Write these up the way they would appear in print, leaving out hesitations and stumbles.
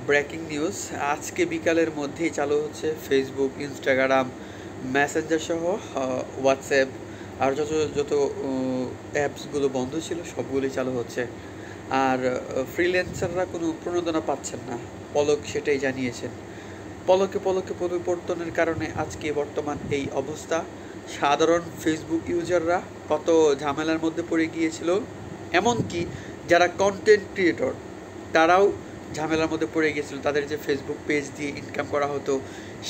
Breaking news আজকে বিকালের মধ্যেই চালু হচ্ছে ফেসবুক, ইনস্টাগ্রাম, মেসেঞ্জার সহ হোয়াটসঅ্যাপ আর যত যত অ্যাপসগুলো বন্ধ ছিল সবগুলোই চালু হচ্ছে। আর ফ্রিল্যান্সাররা কোনো প্রণোদনা পাচ্ছেন না, পলক সেটাই জানিয়েছেন। পলকে পলকে পরিবর্তনের কারণে আজকে বর্তমান এই অবস্থা। সাধারণ ফেসবুক ইউজাররা কত ঝামেলার মধ্যে পড়ে গিয়েছিল, এমনকি যারা কন্টেন্ট ক্রিয়েটর তারাও ঝামেলার মধ্যে পড়ে গিয়েছিল। তাদের যে ফেসবুক পেজ দিয়ে ইনকাম করা হতো,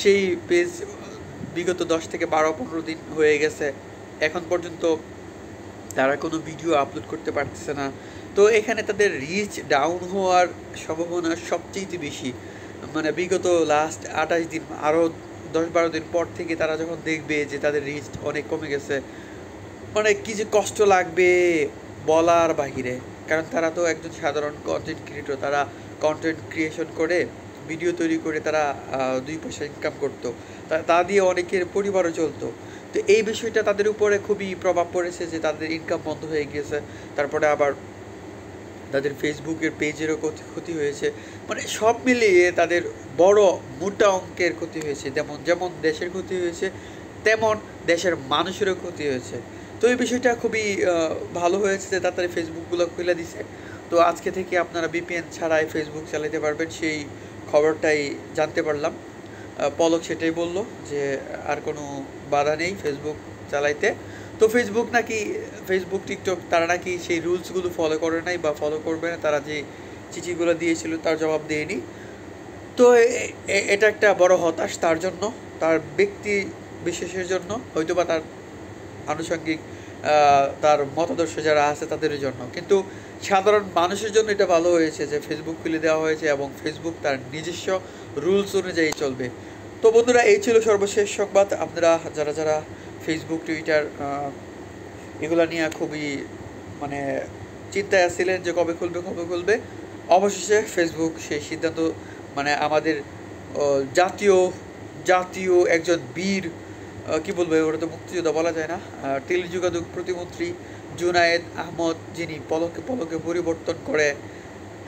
সেই পেজ বিগত 10 থেকে 12-15 দিন হয়ে গেছে, এখন পর্যন্ত তারা কোনো ভিডিও আপলোড করতে পারতেছে না। তো এখানে তাদের রিচ ডাউন হওয়ার সম্ভাবনা সবচেয়ে বেশি। মানে বিগত লাস্ট 28 দিন, আরও 10-12 দিন পর থেকে তারা যখন দেখবে যে তাদের রিচ অনেক কমে গেছে, মানে কী যে কষ্ট লাগবে বলার বাহিরে। কারণ তারা তো একজন সাধারণ কন্টেন্ট ক্রিয়েটর, তারা কন্টেন্ট ক্রিয়েশন করে ভিডিও তৈরি করে তারা 2 পয়সা ইনকাম করতো, তা দিয়ে অনেকের পরিবারও চলতো। তো এই বিষয়টা তাদের উপরে খুবই প্রভাব পড়েছে যে তাদের ইনকাম বন্ধ হয়ে গিয়েছে। তারপরে আবার তাদের ফেসবুকের পেজেরও ক্ষতি হয়েছে। মানে সব মিলিয়ে তাদের বড় মোটা অঙ্কের ক্ষতি হয়েছে। যেমন দেশের ক্ষতি হয়েছে, তেমন দেশের মানুষেরও ক্ষতি হয়েছে। তো এই বিষয়টা খুবই ভালো হয়েছে যে তাড়াতাড়ি ফেসবুকগুলো খুলে দিছে। তো আজকে থেকে আপনারা বিপিএন ছাড়াই ফেসবুক চালাতে পারবেন, সেই খবরটাই জানতে পারলাম। পলক সেটাই বলল যে আর কোনো বাধা নেই ফেসবুক চালাইতে। তো ফেসবুক টিকটক তারা নাকি সেই রুলসগুলো ফলো করে নাই বা ফলো করবে না, তারা যে চিঠিগুলো দিয়েছিল তার জবাব দেয়নি। তো এটা একটা বড় হতাশ তার জন্য, তার ব্যক্তি বিশেষের জন্য, হয়তোবা তার আনুষঙ্গিক তার মতাদর্শ যারা আছে তাদের জন্য। কিন্তু সাধারণ মানুষের জন্য এটা ভালো হয়েছে যে ফেসবুক খুলে দেওয়া হয়েছে এবং ফেসবুক তার নিজস্ব রুলস অনুযায়ী চলবে। তো বন্ধুরা, এই ছিল সর্বশেষ সংবাদ। আপনারা যারা যারা ফেসবুক, টুইটার এগুলো নিয়ে খুবই মানে চিন্তায় আসছিলেন যে কবে খুলবে, অবশেষে ফেসবুক সেই সিদ্ধান্ত, মানে আমাদের জাতীয় একজন বীর, কি বলবো, ওটা তো মুক্তিযোদ্ধা বলা যায় না, টেলিযোগাযোগ প্রতিমন্ত্রী জুনায়েদ আহমদ, যিনি পলকে পলকে পরিবর্তন করে,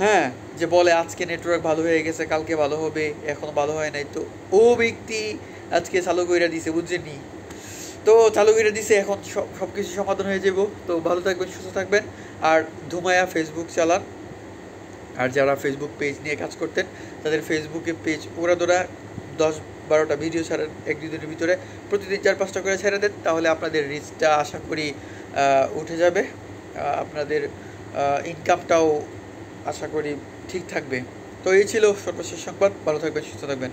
হ্যাঁ, যে বলে আজকে নেটওয়ার্ক ভালো হয়ে গেছে, কালকে ভালো হবে, এখনো ভালো হয় নাই, তো ও ব্যক্তি আজকে চালু করে দিছে, বুঝছেনি? তো চালু করে দিছে, এখন সব কিছু সমাধান হয়ে যাব। তো ভালো থাকবেন, সুস্থ থাকবেন, আর ধুমায়া ফেসবুক চালান। আর যারা ফেসবুক পেজ নিয়ে কাজ করতেন তাদের ফেসবুকে পেজ ওরা 10-12টা ভিডিও ছাড়েন 1-2 দিনের ভিতরে, প্রতিদিন 4-5টা করে ছেড়ে দেন, তাহলে আপনাদের রিচটা আশা করি উঠে যাবে, আপনাদের ইনকামটাও আশা করি ঠিক থাকবে। তো এই ছিল সর্বশেষ সংবাদ। ভালো থাকবেন, সুস্থ থাকবেন।